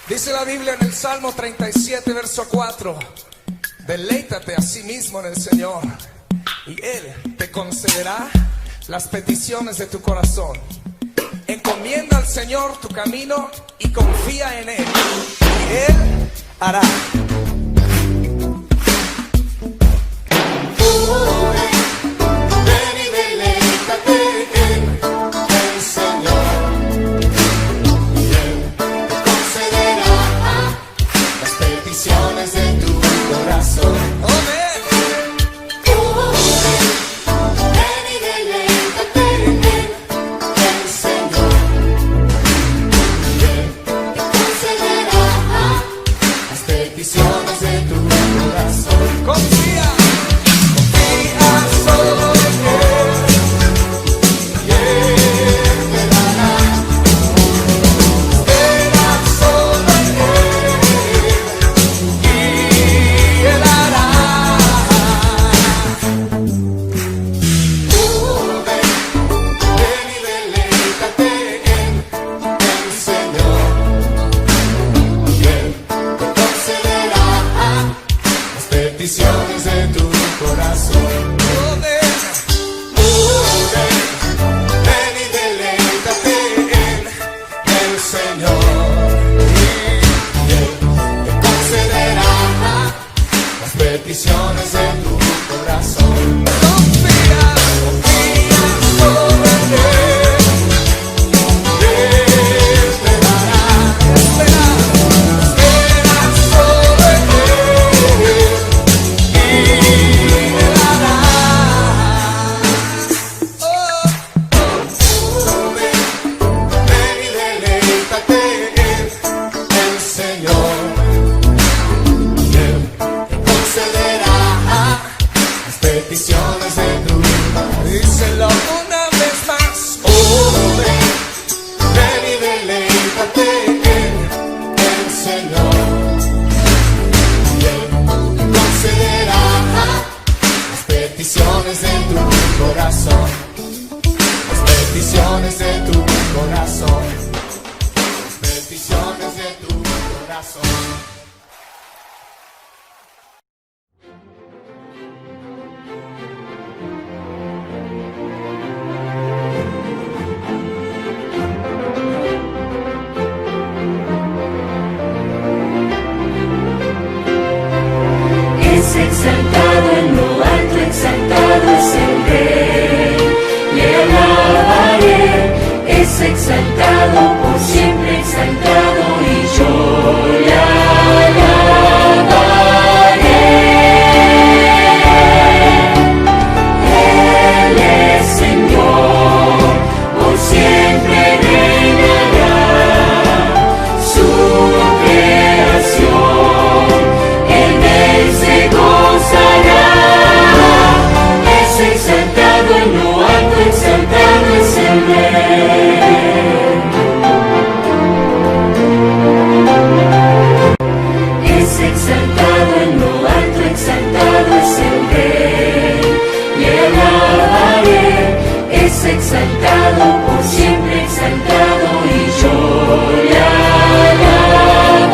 Dice la Biblia en el Salmo 37, verso 4: deleítate a sí mismo en el Señor, y Él te concederá las peticiones de tu corazón. Encomienda al Señor tu camino y confía en Él, y Él hará. Ven y deleítate en el Señor, y Él te concederá las peticiones de tu corazón. Ven y deleítate en el Señor, y Él te concederá las peticiones de tu corazón. Confía. Peticiones de tu corazón. Ven y deleítate en el Señor, y Él te concederá las peticiones de tu corazón. Confía sobre Él, y Él te dará. Espera sobre Él. Peticiones de tu vida. Díselo una vez más. Ven y deleítate en el Señor, y Él te concederá las peticiones de tu corazón. Las peticiones de tu corazón. Las peticiones de tu corazón. Exaltado en lo alto, exaltado es el Rey, le alabaré. Es exaltado por siempre, exaltado, y yo le alabaré. Él es Señor, por siempre reinará. Su creación, en Él se gozará. Es exaltado en lo alto, exaltado es el Rey. Es exaltado en lo alto, exaltado es el Rey. Le alabaré. Es exaltado por siempre, exaltado, y yo le alabaré.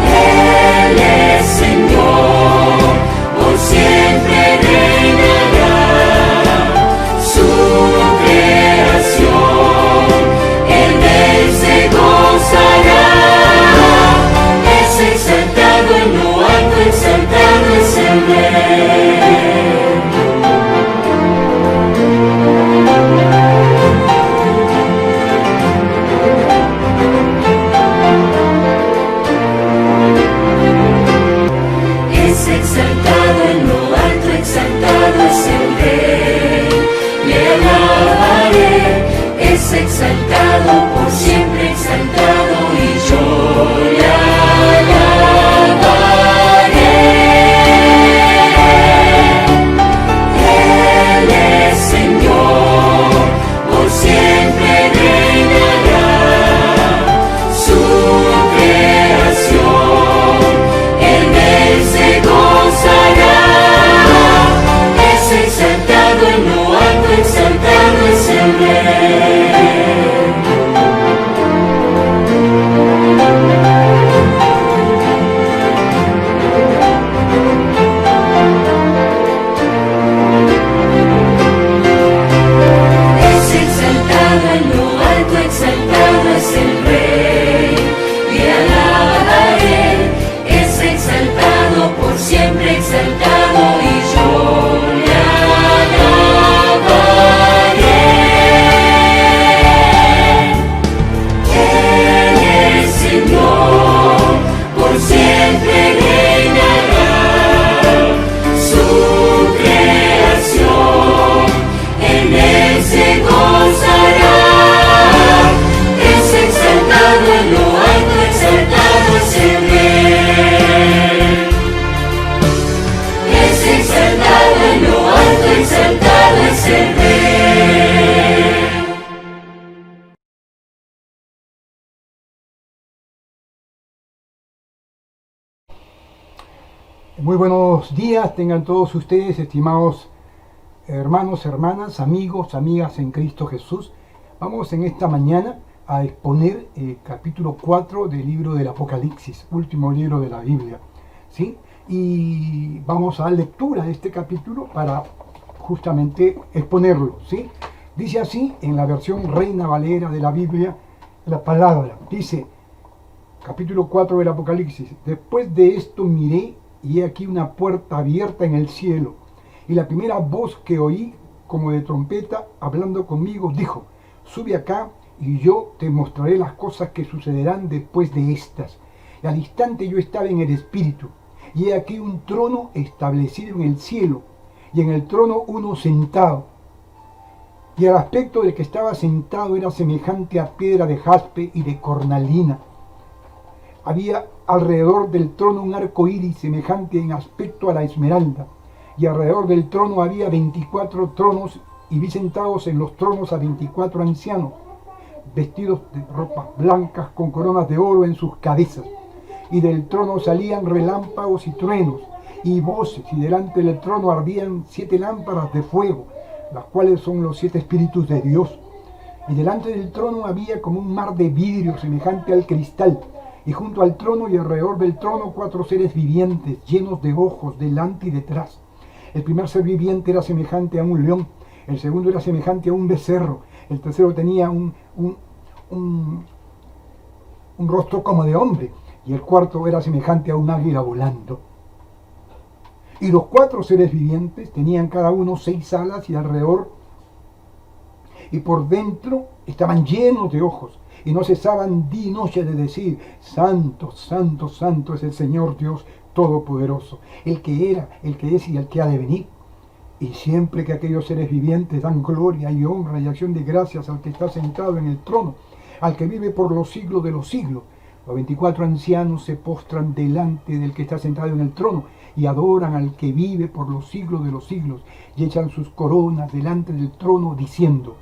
Él es Señor, por siempre reinará. Su creación, en Él se gozará. Es exaltado en lo alto, exaltado es el Rey. Es exaltado en lo alto, exaltado es el Rey. Le alabaré. Es exaltado por siempre, exaltado, y yo le alabaré. Él es Señor, por siempre reinará. Su creación, en Él se goza. exaltado es el Rey. Muy buenos días, tengan todos ustedes, estimados hermanos, hermanas, amigos, amigas en Cristo Jesús. Vamos en esta mañana a exponer el capítulo 4 del libro del Apocalipsis, último libro de la Biblia, ¿sí? Y vamos a dar lectura de este capítulo para justamente exponerlo, ¿sí? Dice así en la versión Reina Valera de la Biblia, la palabra, dice, capítulo 4 del Apocalipsis: después de esto miré, y he aquí una puerta abierta en el cielo, y la primera voz que oí, como de trompeta, hablando conmigo, dijo: sube acá, y yo te mostraré las cosas que sucederán después de estas. Y al instante yo estaba en el Espíritu, y he aquí un trono establecido en el cielo, y en el trono uno sentado. Y el aspecto del que estaba sentado era semejante a piedra de jaspe y de cornalina. Había alrededor del trono un arco iris semejante en aspecto a la esmeralda, y alrededor del trono había 24 tronos, y vi sentados en los tronos a 24 ancianos, vestidos de ropas blancas con coronas de oro en sus cabezas. Y del trono salían relámpagos y truenos, y voces, y delante del trono ardían 7 lámparas de fuego, las cuales son los 7 espíritus de Dios. Y delante del trono había como un mar de vidrio semejante al cristal, y junto al trono y alrededor del trono 4 seres vivientes, llenos de ojos, delante y detrás. El primer ser viviente era semejante a un león, el segundo era semejante a un becerro, el tercero tenía un rostro como de hombre, y el cuarto era semejante a un águila volando. Y los 4 seres vivientes tenían cada uno 6 alas, y alrededor y por dentro estaban llenos de ojos, y no cesaban día y noche de decir: santo, santo, santo es el Señor Dios Todopoderoso, el que era, el que es y el que ha de venir. Y siempre que aquellos seres vivientes dan gloria y honra y acción de gracias al que está sentado en el trono, al que vive por los siglos de los siglos, los 24 ancianos se postran delante del que está sentado en el trono y adoran al que vive por los siglos de los siglos, y echan sus coronas delante del trono diciendo: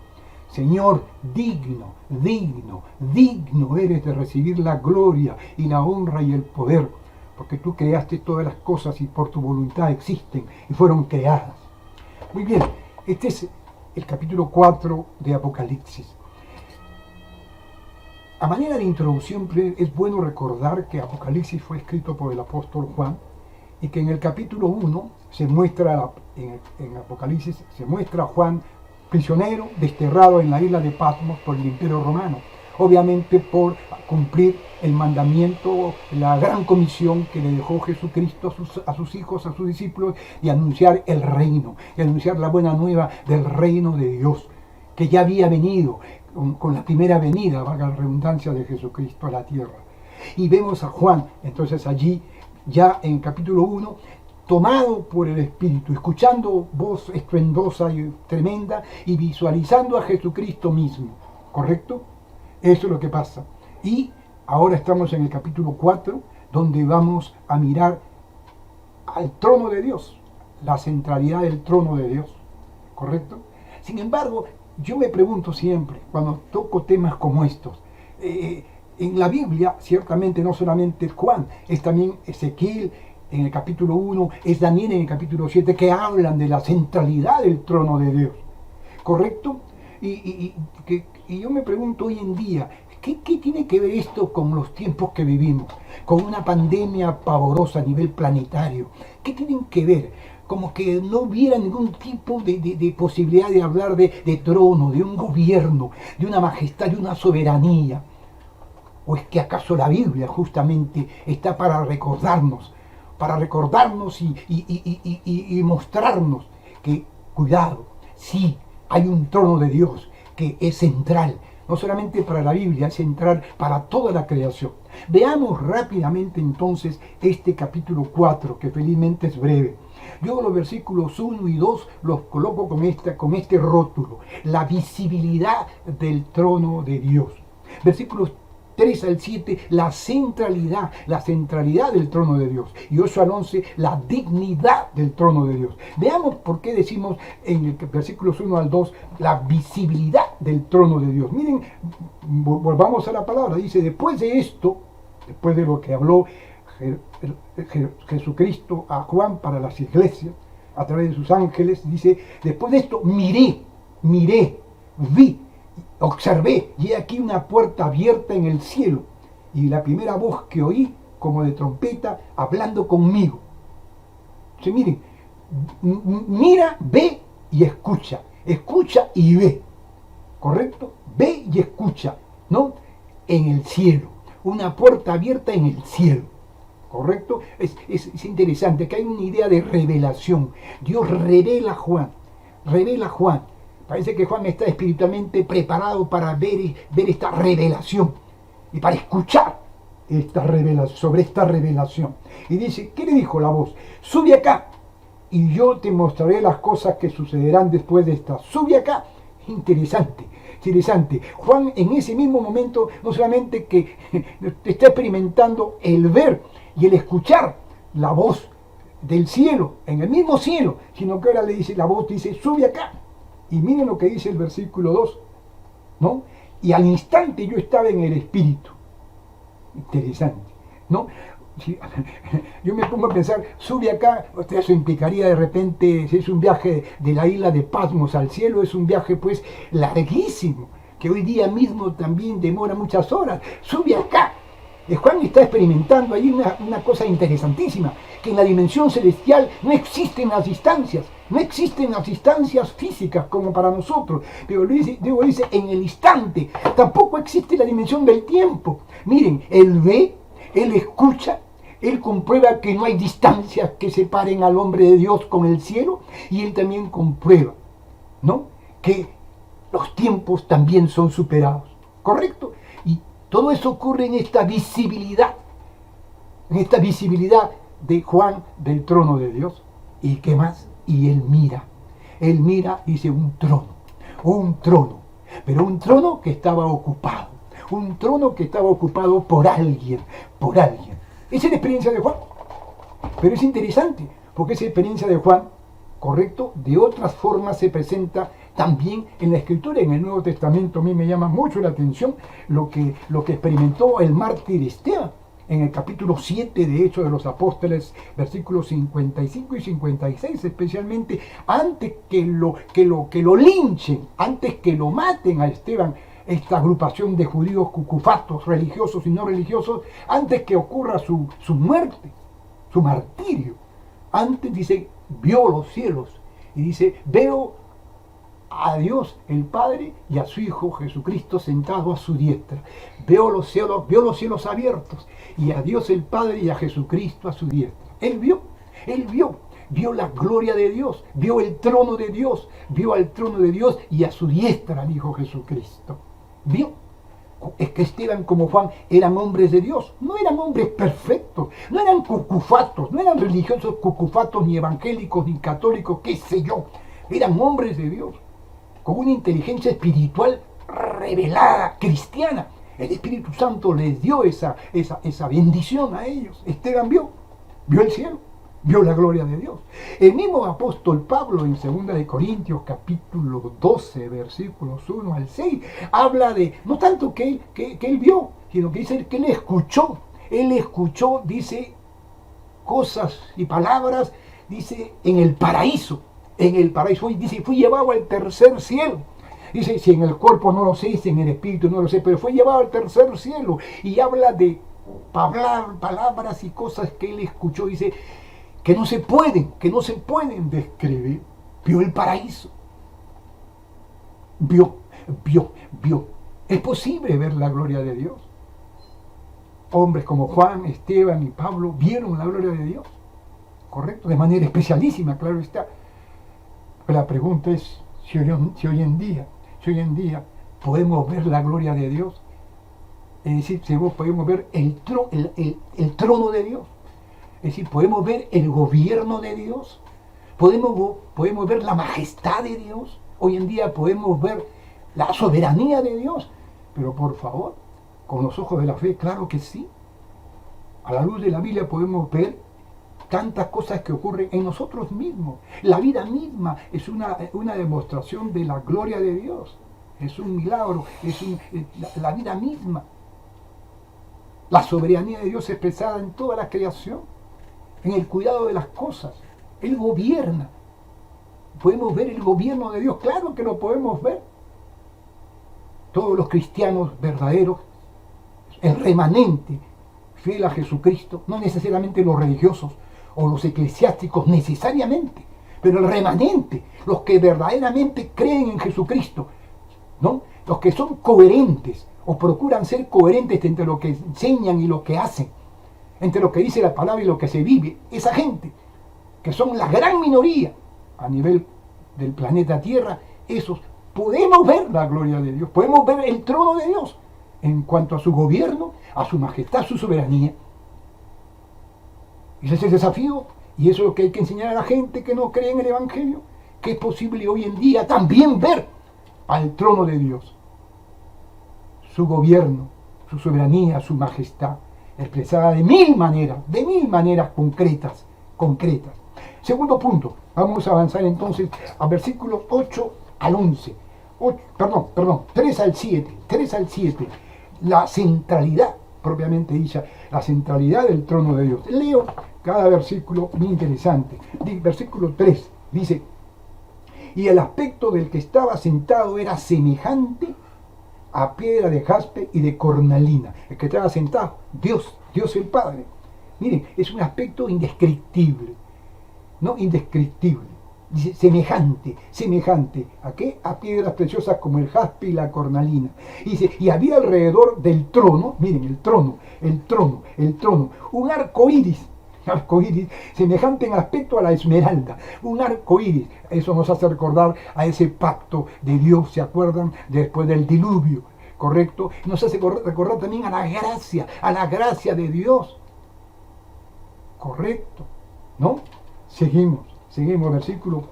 Señor, digno, digno, digno eres de recibir la gloria y la honra y el poder, porque tú creaste todas las cosas y por tu voluntad existen y fueron creadas. Muy bien, este es el capítulo 4 de Apocalipsis. A manera de introducción, es bueno recordar que Apocalipsis fue escrito por el apóstol Juan, y que en el capítulo 1 se muestra, en Apocalipsis se muestra a Juan prisionero, desterrado en la isla de Patmos por el Imperio Romano, obviamente por cumplir el mandamiento, la gran comisión que le dejó Jesucristo a sus hijos, a sus discípulos, y anunciar el reino, y anunciar la buena nueva del reino de Dios, que ya había venido con la primera venida, valga la redundancia, de Jesucristo a la tierra. Y vemos a Juan, entonces allí, ya en capítulo 1, tomado por el Espíritu, escuchando voz estruendosa y tremenda y visualizando a Jesucristo mismo, ¿correcto? Eso es lo que pasa. Y ahora estamos en el capítulo 4, donde vamos a mirar al trono de Dios, la centralidad del trono de Dios, ¿correcto? Sin embargo, yo me pregunto siempre, cuando toco temas como estos, en la Biblia, ciertamente no solamente Juan, es también Ezequiel en el capítulo 1, es Daniel en el capítulo 7, que hablan de la centralidad del trono de Dios, ¿correcto? Y yo me pregunto hoy en día, ¿qué tiene que ver esto con los tiempos que vivimos? Con una pandemia pavorosa a nivel planetario. ¿Qué tienen que ver? Como que no hubiera ningún tipo de posibilidad de hablar de trono, de un gobierno, de una majestad, de una soberanía. ¿O es que acaso la Biblia justamente está para recordarnos y mostrarnos que, cuidado, sí, hay un trono de Dios que es central, no solamente para la Biblia, es central para toda la creación? Veamos rápidamente entonces este capítulo 4, que felizmente es breve. Yo los versículos 1 y 2 los coloco con este rótulo: la visibilidad del trono de Dios. Versículos 3 al 7, la centralidad del trono de Dios. Y 8 al 11, la dignidad del trono de Dios. Veamos por qué decimos en el versículos 1 al 2, la visibilidad del trono de Dios. Miren, volvamos a la palabra. Dice, después de esto, después de lo que habló Jesucristo a Juan para las iglesias, a través de sus ángeles, dice, después de esto miré, vi, observé, y he aquí una puerta abierta en el cielo, y la primera voz que oí, como de trompeta, hablando conmigo. Entonces, miren, mira, ve y escucha y ve, ¿correcto? Ve y escucha, ¿no? En el cielo, una puerta abierta en el cielo, ¿correcto? Es interesante que hay una idea de revelación. Dios revela a Juan. Parece que Juan está espiritualmente preparado para ver esta revelación y para escuchar sobre esta revelación. Y dice, ¿qué le dijo la voz? Sube acá y yo te mostraré las cosas que sucederán después de esta. Sube acá. Interesante. Juan en ese mismo momento no solamente que está experimentando el ver y el escuchar la voz del cielo, en el mismo cielo, sino que ahora la voz dice, sube acá. Y miren lo que dice el versículo 2, ¿no? Y al instante yo estaba en el Espíritu. Interesante, ¿no? Yo me pongo a pensar, sube acá, eso implicaría de repente, si es un viaje de la isla de Patmos al cielo, es un viaje pues larguísimo, que hoy día mismo también demora muchas horas. Sube acá. Juan está experimentando ahí una cosa interesantísima, que en la dimensión celestial no existen las distancias físicas como para nosotros, pero luego dice en el instante, tampoco existe la dimensión del tiempo. Miren, él ve, él escucha, él comprueba que no hay distancias que separen al hombre de Dios con el cielo, y él también comprueba, ¿no?, que los tiempos también son superados, ¿correcto? Y todo eso ocurre en esta visibilidad de Juan del trono de Dios. ¿Y qué más? Y él mira, dice, un trono, pero un trono que estaba ocupado, por alguien. Esa es la experiencia de Juan, pero es interesante, porque esa experiencia de Juan, correcto, de otras formas se presenta también en la Escritura, en el Nuevo Testamento. A mí me llama mucho la atención lo que experimentó el mártir Esteban, en el capítulo 7 de Hechos de los Apóstoles, versículos 55 y 56, especialmente antes que lo linchen, antes que lo maten a Esteban, esta agrupación de judíos cucufatos, religiosos y no religiosos, antes que ocurra su muerte, su martirio, antes dice, vio los cielos, y dice, veo a Dios el Padre y a su Hijo Jesucristo sentado a su diestra. Vio los cielos abiertos, y a Dios el Padre y a Jesucristo a su diestra. Él vio la gloria de Dios, vio el trono de Dios, vio al trono de Dios y a su diestra al Hijo Jesucristo. Vio. Es que Esteban como Juan eran hombres de Dios, no eran hombres perfectos, no eran cucufatos, no eran religiosos cucufatos, ni evangélicos, ni católicos, qué sé yo. Eran hombres de Dios, con una inteligencia espiritual revelada, cristiana. El Espíritu Santo les dio esa bendición a ellos. Esteban vio el cielo, vio la gloria de Dios. El mismo apóstol Pablo en 2 de Corintios capítulo 12 versículos 1 al 6 habla de, no tanto que él vio, sino que dice que él escuchó, dice, cosas y palabras, dice, en el paraíso, dice, fui llevado al tercer cielo. Dice, si en el cuerpo no lo sé, si en el espíritu no lo sé, pero fue llevado al tercer cielo, y habla de palabras y cosas que él escuchó, dice, que no se pueden describir. Vio el paraíso. Vio. Es posible ver la gloria de Dios. Hombres como Juan, Esteban y Pablo vieron la gloria de Dios. ¿Correcto? De manera especialísima, claro está. Pero la pregunta es si hoy en día podemos ver la gloria de Dios. Es decir, si podemos ver el trono de Dios. Es decir, podemos ver el gobierno de Dios, podemos ver la majestad de Dios, hoy en día podemos ver la soberanía de Dios, pero por favor, con los ojos de la fe? Claro que sí. A la luz de la Biblia podemos ver tantas cosas que ocurren en nosotros mismos. La vida misma es una demostración de la gloria de Dios. Es un milagro, la vida misma. La soberanía de Dios expresada en toda la creación, en el cuidado de las cosas. Él gobierna. ¿Podemos ver el gobierno de Dios? Claro que lo podemos ver. Todos los cristianos verdaderos, el remanente fiel a Jesucristo, no necesariamente los religiosos o los eclesiásticos necesariamente, pero el remanente, los que verdaderamente creen en Jesucristo, ¿no? Los que son coherentes o procuran ser coherentes entre lo que enseñan y lo que hacen, entre lo que dice la palabra y lo que se vive, esa gente, que son la gran minoría a nivel del planeta Tierra, esos podemos ver la gloria de Dios, podemos ver el trono de Dios en cuanto a su gobierno, a su majestad, su soberanía. Ese es el desafío, y eso es lo que hay que enseñar a la gente que no cree en el Evangelio, que es posible hoy en día también ver al trono de Dios, su gobierno, su soberanía, su majestad, expresada de mil maneras concretas. Segundo punto, vamos a avanzar entonces a versículos 8 al 11, 3 al 7, la centralidad, propiamente dicha, la centralidad del trono de Dios. Leo cada versículo muy interesante. Versículo 3 dice: y el aspecto del que estaba sentado era semejante a piedra de jaspe y de cornalina. El que estaba sentado, Dios el Padre. Miren, es un aspecto indescriptible, ¿no? Indescriptible. Dice semejante, ¿a qué? A piedras preciosas como el jaspe y la cornalina. Y dice, y había alrededor del trono, miren, el trono, un arco iris, semejante en aspecto a la esmeralda, un arco iris. Eso nos hace recordar a ese pacto de Dios, ¿se acuerdan? Después del diluvio, ¿correcto? Nos hace recordar también a la gracia de Dios, ¿correcto? ¿No? Seguimos, versículo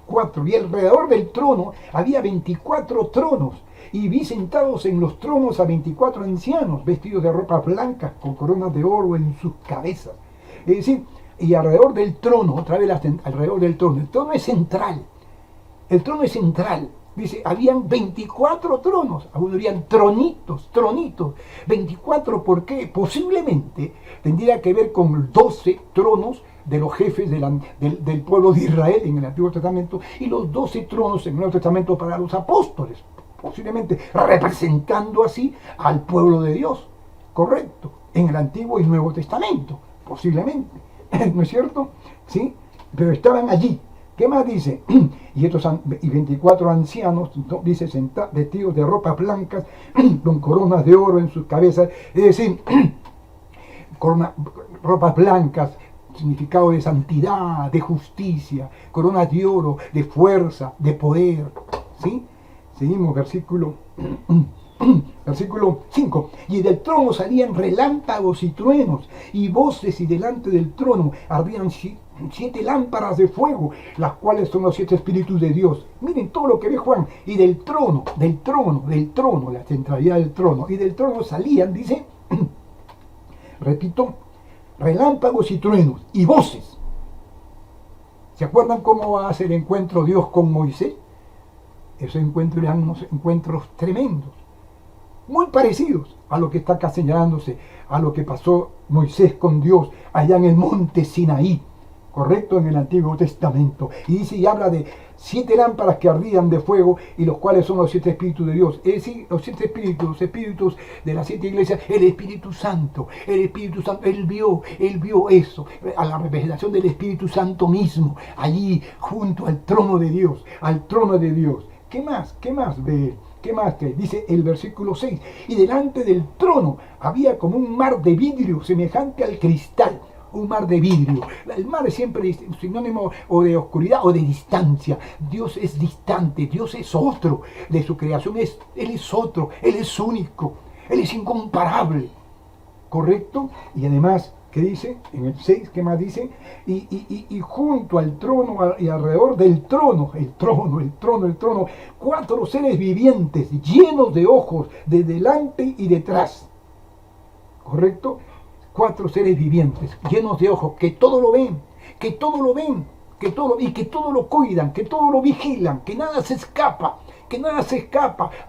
4. Y alrededor del trono había 24 tronos, y vi sentados en los tronos a 24 ancianos, vestidos de ropas blancas, con coronas de oro en sus cabezas. Es decir, y alrededor del trono, otra vez alrededor del trono, el trono es central. Dice, habían 24 tronos, algunos dirían tronitos, 24, ¿por qué? Posiblemente tendría que ver con 12 tronos de los jefes del pueblo de Israel en el Antiguo Testamento, y los 12 tronos en el Nuevo Testamento para los apóstoles, posiblemente representando así al pueblo de Dios, correcto, en el Antiguo y Nuevo Testamento, posiblemente, ¿no es cierto? ¿Sí? Pero estaban allí. ¿Qué más dice? Y 24 ancianos, dice, vestidos de ropas blancas, con coronas de oro en sus cabezas, es decir, ropas blancas, significado de santidad, de justicia, coronas de oro, de fuerza, de poder. ¿Sí? Seguimos, versículo 5. Y del trono salían relámpagos y truenos y voces, y delante del trono ardían 7 lámparas de fuego, las cuales son los 7 espíritus de Dios. Miren todo lo que ve Juan. Y del trono, la centralidad del trono, y del trono salían, dice, repito, relámpagos y truenos y voces. ¿Se acuerdan cómo va a hacer el encuentro Dios con Moisés? Esos encuentros eran unos encuentros tremendos, muy parecidos a lo que está acá señalándose, a lo que pasó Moisés con Dios allá en el monte Sinaí, correcto, en el Antiguo Testamento. Y dice y habla de 7 lámparas que ardían de fuego, y los cuales son los 7 espíritus de Dios. Es decir, los 7 espíritus, los espíritus de las 7 iglesias, el Espíritu Santo, él vio eso, a la representación del Espíritu Santo mismo, allí junto al trono de Dios, ¿Qué más ve? ¿Qué más que dice el versículo 6? Y delante del trono había como un mar de vidrio semejante al cristal. Un mar de vidrio. El mar es siempre sinónimo o de oscuridad o de distancia. Dios es distante, Dios es otro de su creación. Él es otro, Él es único, Él es incomparable. ¿Correcto? Y además, ¿qué dice? En el 6, ¿qué más dice? Y junto al trono y alrededor del trono, el trono, 4 seres vivientes llenos de ojos de delante y detrás. ¿correcto? 4 seres vivientes, llenos de ojos, que todo lo ven, que todo lo ven, y que todo lo cuidan, que todo lo vigilan, que nada se escapa,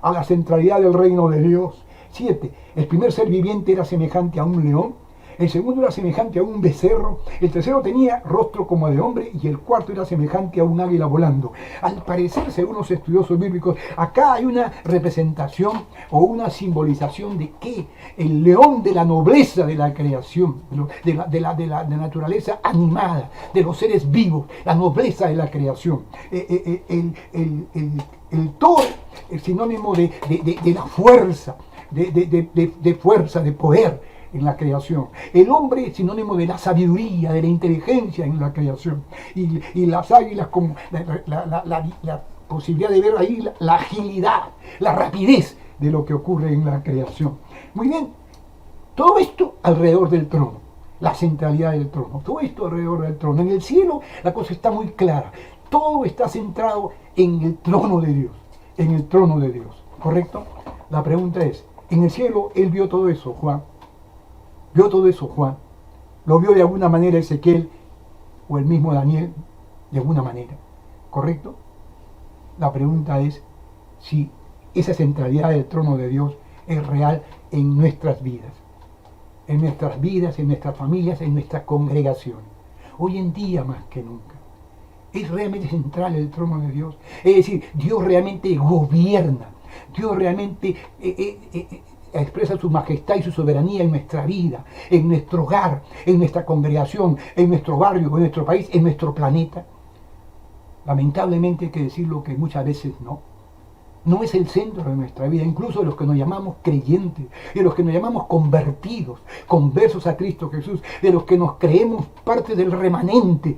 a la centralidad del reino de Dios. 7. El primer ser viviente era semejante a un león, el segundo era semejante a un becerro, el tercero tenía rostro como de hombre y el cuarto era semejante a un águila volando. Al parecer, según los estudiosos bíblicos, acá hay una representación o una simbolización de que el león de la nobleza de la creación, de la naturaleza animada, de los seres vivos, la nobleza de la creación. El toro es sinónimo de la fuerza, de fuerza, de poder en la creación. El hombre es sinónimo de la sabiduría, de la inteligencia en la creación. Y las águilas como la posibilidad de ver ahí la agilidad, la rapidez de lo que ocurre en la creación. Muy bien, todo esto alrededor del trono, la centralidad del trono, todo esto alrededor del trono. En el cielo la cosa está muy clara, todo está centrado en el trono de Dios, ¿correcto? La pregunta es, en el cielo él vio todo eso, Juan. ¿Vio todo eso, Juan? ¿Lo vio de alguna manera Ezequiel o el mismo Daniel? De alguna manera, ¿correcto? La pregunta es si esa centralidad del trono de Dios es real en nuestras vidas, en nuestras familias, en nuestras congregaciones. Hoy en día más que nunca. Es realmente central el trono de Dios. Es decir, Dios realmente gobierna. Dios realmente expresa su majestad y su soberanía en nuestra vida, en nuestro hogar, en nuestra congregación, en nuestro barrio, en nuestro país, en nuestro planeta. Lamentablemente hay que decirlo que muchas veces no es el centro de nuestra vida, incluso de los que nos llamamos creyentes, de los que nos llamamos convertidos, conversos a Cristo Jesús, de los que nos creemos parte del remanente,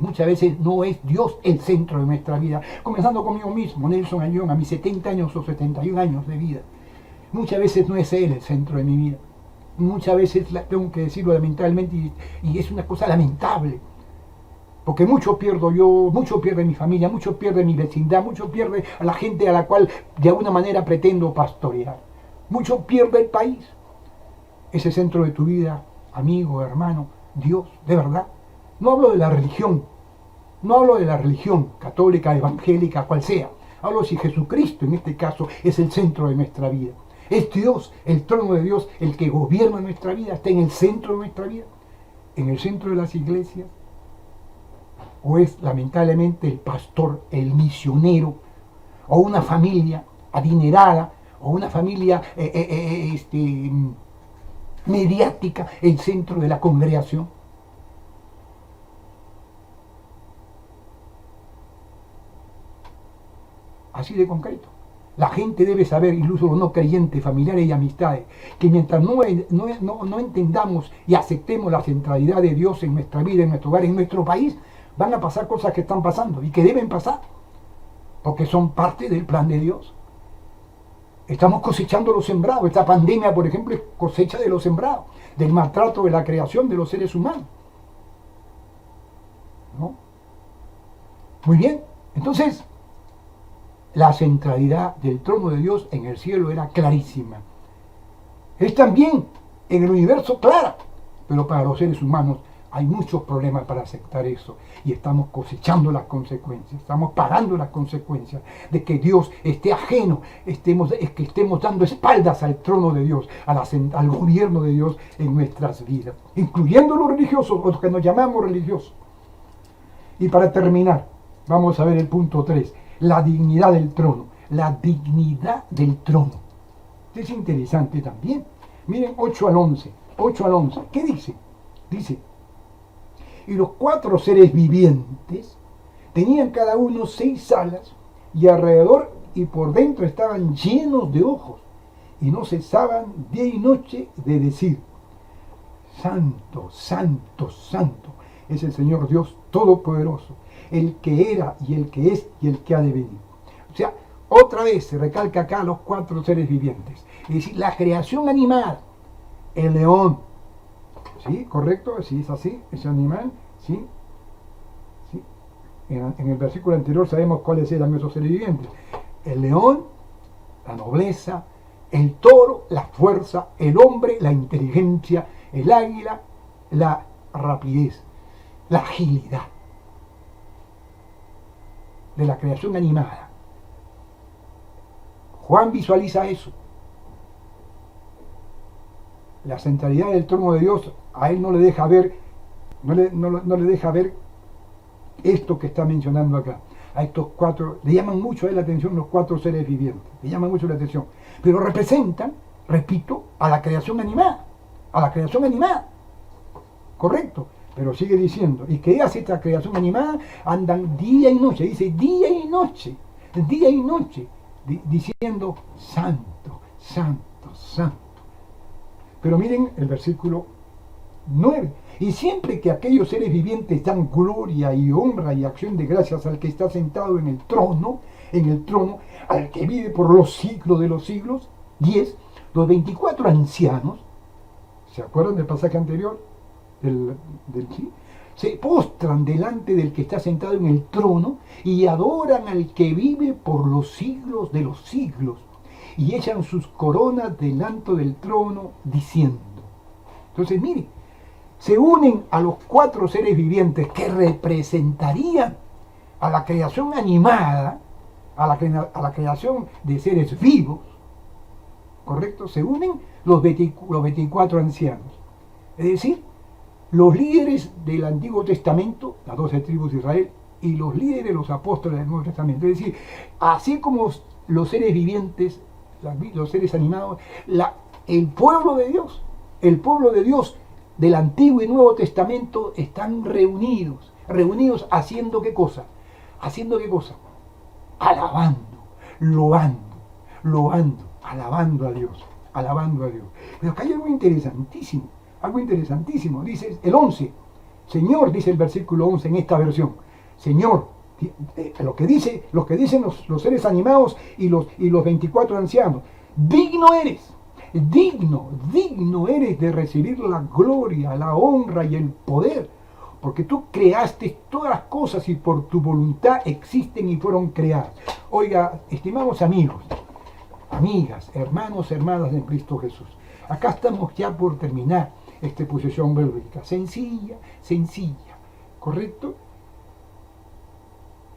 muchas veces no es Dios el centro de nuestra vida, comenzando conmigo mismo, Nelson Ayón, a mis 70 años o 71 años de vida. Muchas veces no es Él el centro de mi vida. Muchas veces tengo que decirlo lamentablemente y es una cosa lamentable. Porque mucho pierdo yo, mucho pierde mi familia, mucho pierde mi vecindad, mucho pierde a la gente a la cual de alguna manera pretendo pastorear. Mucho pierde el país. Ese centro de tu vida, amigo, hermano, Dios, de verdad. No hablo de la religión. No hablo de la religión católica, evangélica, cual sea. Hablo si Jesucristo en este caso es el centro de nuestra vida. Es Dios, el trono de Dios, el que gobierna nuestra vida, está en el centro de nuestra vida, en el centro de las iglesias, o es lamentablemente el pastor, el misionero, o una familia adinerada, o una familia mediática, el centro de la congregación. Así de concreto. La gente debe saber, incluso los no creyentes, familiares y amistades, que mientras no entendamos y aceptemos la centralidad de Dios en nuestra vida, en nuestro hogar, en nuestro país, van a pasar cosas que están pasando y que deben pasar, porque son parte del plan de Dios. Estamos cosechando lo sembrado. Esta pandemia, por ejemplo, es cosecha de lo sembrado, del maltrato de la creación de los seres humanos. ¿No? Muy bien, entonces la centralidad del trono de Dios en el cielo era clarísima. Es también en el universo clara, pero para los seres humanos hay muchos problemas para aceptar eso y estamos cosechando las consecuencias, estamos pagando las consecuencias de que Dios esté ajeno, que estemos dando espaldas al trono de Dios, al gobierno de Dios en nuestras vidas, incluyendo los religiosos, los que nos llamamos religiosos. Y para terminar, vamos a ver el punto 3. La dignidad del trono. La dignidad del trono. Es interesante también. Miren 8 al 11. 8 al 11. ¿Qué dice? Dice, y los 4 seres vivientes tenían cada uno 6 alas y alrededor y por dentro estaban llenos de ojos y no cesaban día y noche de decir, Santo, Santo, Santo es el Señor Dios Todopoderoso, el que era y el que es y el que ha de venir. O sea, otra vez se recalca acá los 4 seres vivientes. Es decir, la creación animal, el león, ¿sí? ¿Correcto? ¿Sí es así? ¿Ese animal? ¿Sí? ¿Sí? En el versículo anterior sabemos cuáles eran esos seres vivientes. El león, la nobleza, El toro, la fuerza; el hombre, la inteligencia; el águila, la rapidez, la agilidad de la creación animada. Juan visualiza eso. La centralidad del trono de Dios a él no le deja ver, no le deja ver esto que está mencionando acá. A estos cuatro, le llaman mucho a él la atención los cuatro seres vivientes, le llaman mucho la atención, pero representan, repito, a la creación animada, correcto, pero sigue diciendo, ¿y qué hace esta creación animada? Andan día y noche, dice día y noche, diciendo santo, santo, santo. Pero miren el versículo 9. Y siempre que aquellos seres vivientes dan gloria y honra y acción de gracias al que está sentado en el trono, al que vive por los siglos de los siglos. 10. Los 24 ancianos, ¿se acuerdan del pasaje anterior? Se postran delante del que está sentado en el trono y adoran al que vive por los siglos de los siglos, y echan sus coronas delante del trono diciendo. Entonces mire, se unen a los cuatro seres vivientes que representarían a la creación animada, a la creación de seres vivos, ¿correcto? Se unen los 24 ancianos, es decir, los líderes del Antiguo Testamento, las 12 tribus de Israel, y los líderes, los apóstoles del Nuevo Testamento. Es decir, así como los seres vivientes, los seres animados, el pueblo de Dios del Antiguo y Nuevo Testamento están reunidos haciendo ¿qué cosa? Alabando, loando, alabando a Dios. Pero acá hay algo interesantísimo, dice el 11, Señor, dice el versículo 11 en esta versión, Señor, lo que dicen los seres animados y los 24 ancianos, digno eres de recibir la gloria, la honra y el poder, porque tú creaste todas las cosas y por tu voluntad existen y fueron creadas. Oiga, estimados amigos, amigas, hermanos, hermanas en Cristo Jesús, acá estamos ya por terminar esta exposición bíblica, sencilla, ¿correcto?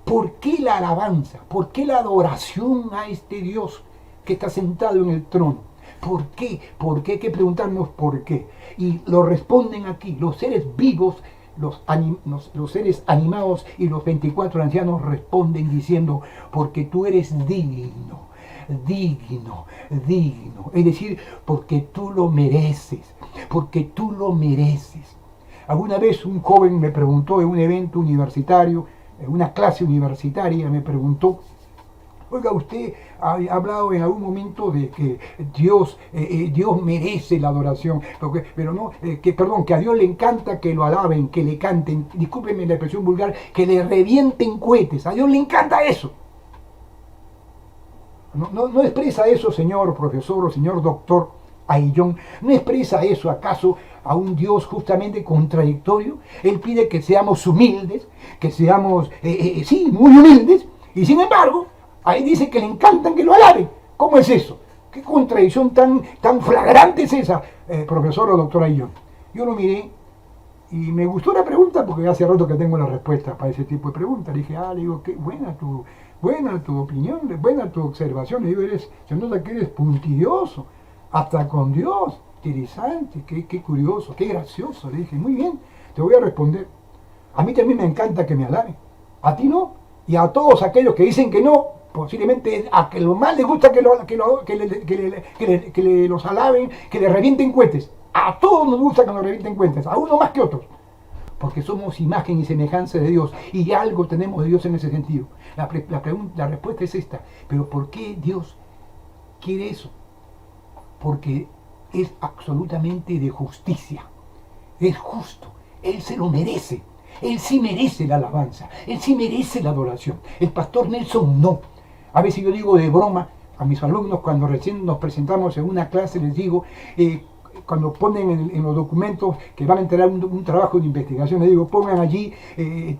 ¿Por qué la alabanza? ¿Por qué la adoración a este Dios que está sentado en el trono? ¿Por qué? Hay que preguntarnos por qué. Y lo responden aquí, los seres vivos, los seres animados y los 24 ancianos responden diciendo, porque tú eres digno, es decir, porque tú lo mereces. Alguna vez un joven me preguntó en un evento universitario, en una clase universitaria, me preguntó, oiga, usted ha hablado en algún momento de que Dios merece la adoración, que a Dios le encanta que lo alaben, que le canten, discúlpenme la expresión vulgar, que le revienten cohetes, a Dios le encanta eso. No expresa eso, señor profesor o señor doctor Aillón, no expresa eso acaso a un Dios justamente contradictorio. Él pide que seamos humildes, que seamos, muy humildes, y sin embargo, ahí dice que le encantan que lo alaben. ¿Cómo es eso? ¿Qué contradicción tan flagrante es esa, profesor o doctor Aillón? Yo lo miré y me gustó la pregunta porque hace rato que tengo la respuesta para ese tipo de preguntas. Le digo, qué buena tu opinión, buena tu observación. Le digo, se nota que eres puntilloso, hasta con Dios. Interesante, qué curioso, qué gracioso. Le dije, muy bien, te voy a responder. A mí también me encanta que me alaben. ¿A ti no? Y a todos aquellos que dicen que no, posiblemente a que lo más les gusta que los alaben, que le revienten cohetes. A todos nos gusta que nos revienten cohetes, a uno más que otros. Porque somos imagen y semejanza de Dios, y algo tenemos de Dios en ese sentido. La respuesta es esta. Pero ¿por qué Dios quiere eso? Porque es absolutamente de justicia. Es justo. Él se lo merece. Él sí merece la alabanza. Él sí merece la adoración. El pastor Nelson no. A veces yo digo de broma a mis alumnos cuando recién nos presentamos en una clase, les digo, cuando ponen en los documentos que van a entregar un trabajo de investigación, les digo, pongan allí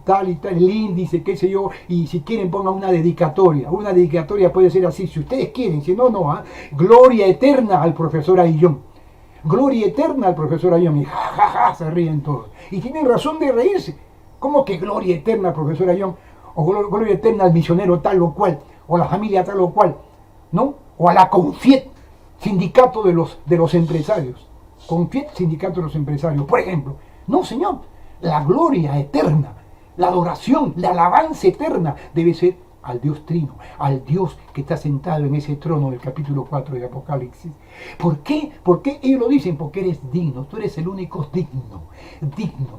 tal y tal, el índice, qué sé yo, y si quieren pongan una dedicatoria. Una dedicatoria puede ser así, si ustedes quieren, si no, no. Gloria eterna al profesor Ayllón. Gloria eterna al profesor Ayllón. Y jajaja, se ríen todos. Y tienen razón de reírse. ¿Cómo que gloria eterna al profesor Ayllón? O gloria eterna al misionero tal o cual, o la familia tal o cual, ¿no? O a la CONFIET, sindicato de los empresarios. CONFIET, sindicato de los empresarios, por ejemplo. No, señor, la gloria eterna, la adoración, la alabanza eterna debe ser al Dios Trino, al Dios que está sentado en ese trono del capítulo 4 de Apocalipsis. ¿Por qué? ¿Por qué ellos lo dicen? Porque eres digno, tú eres el único digno.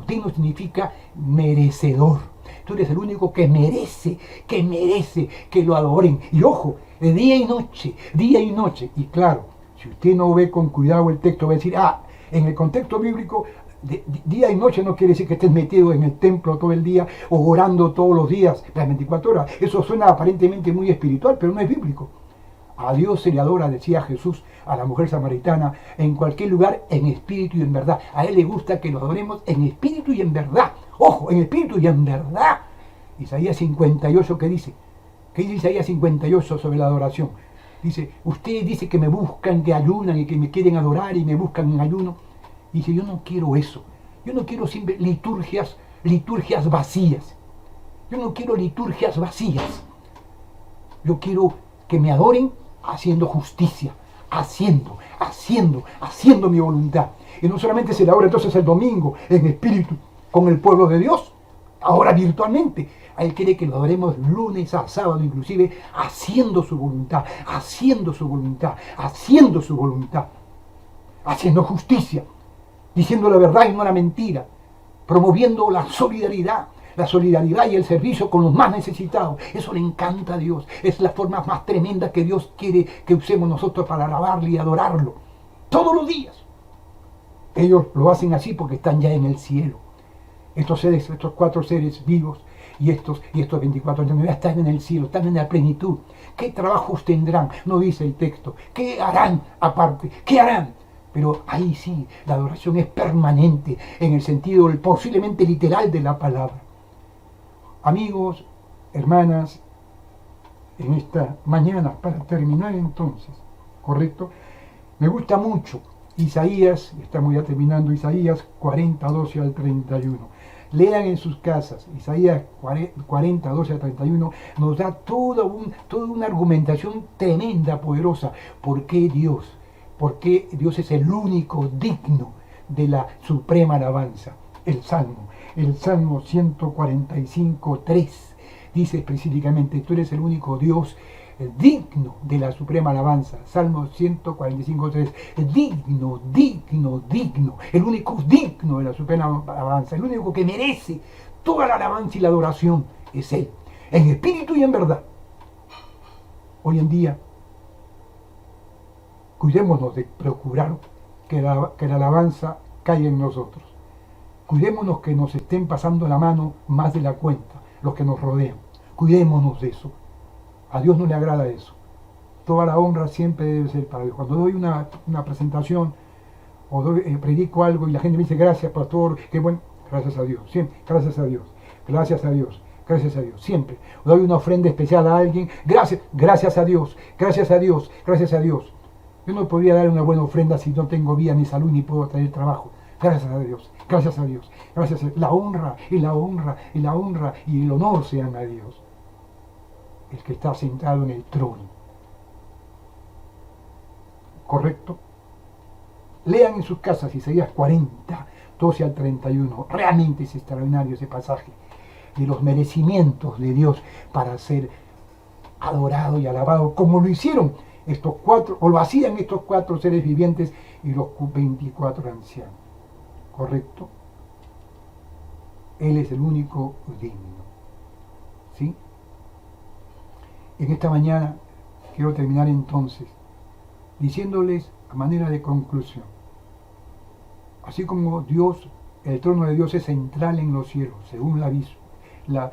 Digno significa merecedor. Tú eres el único que merece que lo adoren. Y ojo, de día y noche, día y noche. Y claro, si usted no ve con cuidado el texto, va a decir, en el contexto bíblico, día y noche no quiere decir que estés metido en el templo todo el día o orando todos los días, las 24 horas. Eso suena aparentemente muy espiritual, pero no es bíblico. A Dios se le adora, decía Jesús a la mujer samaritana, en cualquier lugar, en espíritu y en verdad. A Él le gusta que lo adoremos en espíritu y en verdad. Ojo, en espíritu y en verdad. Isaías 58, ¿qué dice? ¿Qué dice Isaías 58 sobre la adoración? Dice, ustedes dicen que me buscan, que ayunan y que me quieren adorar y me buscan en ayuno. Dice, yo no quiero eso. Yo no quiero siempre liturgias vacías. Yo no quiero liturgias vacías. Yo quiero que me adoren haciendo justicia, haciendo mi voluntad. Y no solamente se le adora entonces el domingo en espíritu con el pueblo de Dios, ahora virtualmente. A Él quiere que lo adoremos lunes a sábado, inclusive haciendo su voluntad, haciendo justicia, diciendo la verdad y no la mentira, promoviendo la solidaridad y el servicio con los más necesitados. Eso le encanta a Dios. Es la forma más tremenda que Dios quiere que usemos nosotros para alabarle y adorarlo. Todos los días. Ellos lo hacen así porque están ya en el cielo. Estos 4 seres vivos y estos 24 años ya están en el cielo, están en la plenitud. ¿Qué trabajos tendrán? No dice el texto. ¿Qué harán aparte? ¿Qué harán? Pero ahí sí, la adoración es permanente en el sentido posiblemente literal de la palabra. Amigos, hermanas, en esta mañana, para terminar entonces, ¿correcto? Me gusta mucho Isaías, estamos ya terminando, Isaías 40, 12 al 31. Lean en sus casas, Isaías 40, 12 al 31, nos da toda una argumentación tremenda, poderosa. ¿Por qué Dios? Porque Dios es el único digno de la suprema alabanza. El Salmo 145, 3 dice específicamente, tú eres el único Dios digno de la suprema alabanza. Salmo 145, 3, digno, el único digno de la suprema alabanza, el único que merece toda la alabanza y la adoración es Él, en espíritu y en verdad. Hoy en día, cuidémonos de procurar que la alabanza caiga en nosotros. Cuidémonos que nos estén pasando la mano más de la cuenta, los que nos rodean. Cuidémonos de eso. A Dios no le agrada eso. Toda la honra siempre debe ser para Dios. Cuando doy una presentación o predico algo y la gente me dice, gracias pastor, qué bueno, gracias a Dios, siempre, gracias a Dios, siempre. O doy una ofrenda especial a alguien, gracias a Dios. Yo no podría dar una buena ofrenda si no tengo vida ni salud ni puedo traer trabajo. Gracias a Dios. La honra y el honor sean a Dios, el que está sentado en el trono. ¿Correcto? Lean en sus casas Isaías 40, 12 al 31. Realmente es extraordinario ese pasaje de los merecimientos de Dios para ser adorado y alabado, como lo hicieron estos 4, o lo hacían estos 4 seres vivientes y los 24 ancianos. ¿Correcto? Él es el único digno. ¿Sí? En esta mañana quiero terminar entonces diciéndoles a manera de conclusión, así como Dios, el trono de Dios es central en los cielos, según la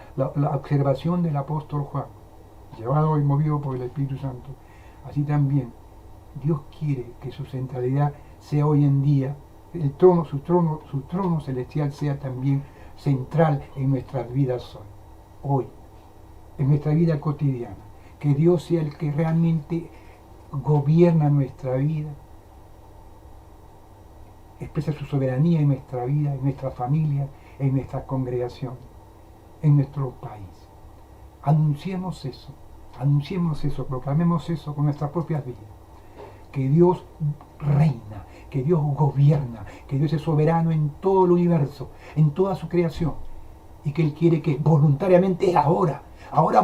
observación del apóstol Juan, llevado y movido por el Espíritu Santo, así también Dios quiere que su centralidad sea hoy en día, el trono, su trono celestial sea también central en nuestras vidas hoy, en nuestra vida cotidiana. Que Dios sea el que realmente gobierna nuestra vida, expresa su soberanía en nuestra vida, en nuestra familia, en nuestra congregación, en nuestro país. Anunciemos eso, proclamemos eso con nuestras propias vidas. Que Dios reina, que Dios gobierna, que Dios es soberano en todo el universo, en toda su creación, y que Él quiere que voluntariamente, ahora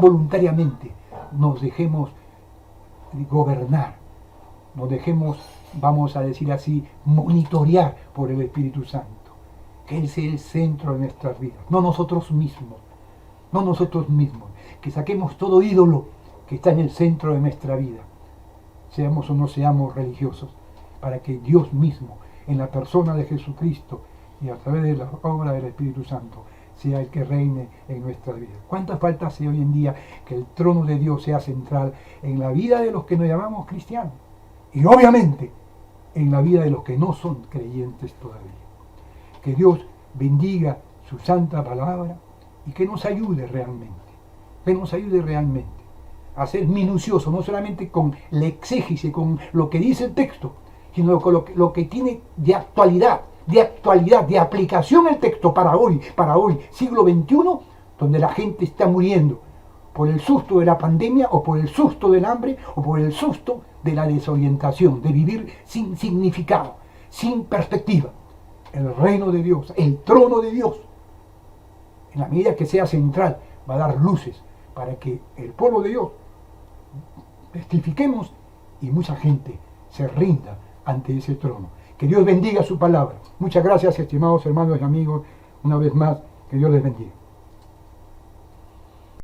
voluntariamente, nos dejemos gobernar, nos dejemos, vamos a decir así, monitorear por el Espíritu Santo. Que Él sea el centro de nuestras vidas, no nosotros mismos, que saquemos todo ídolo que está en el centro de nuestra vida, seamos o no seamos religiosos, para que Dios mismo, en la persona de Jesucristo y a través de la obra del Espíritu Santo, sea el que reine en nuestras vidas. ¿Cuánta falta hace hoy en día que el trono de Dios sea central en la vida de los que nos llamamos cristianos? Y obviamente en la vida de los que no son creyentes todavía. Que Dios bendiga su santa palabra y que nos ayude realmente, a ser minucioso, no solamente con la exégesis, con lo que dice el texto, sino con lo que tiene de actualidad, de aplicación el texto para hoy, siglo XXI, donde la gente está muriendo por el susto de la pandemia, o por el susto del hambre, o por el susto de la desorientación, de vivir sin significado, sin perspectiva. El reino de Dios, el trono de Dios, en la medida que sea central, va a dar luces para que el pueblo de Dios testifiquemos y mucha gente se rinda ante ese trono. Que Dios bendiga su palabra. Muchas gracias, estimados hermanos y amigos, una vez más, que Dios les bendiga.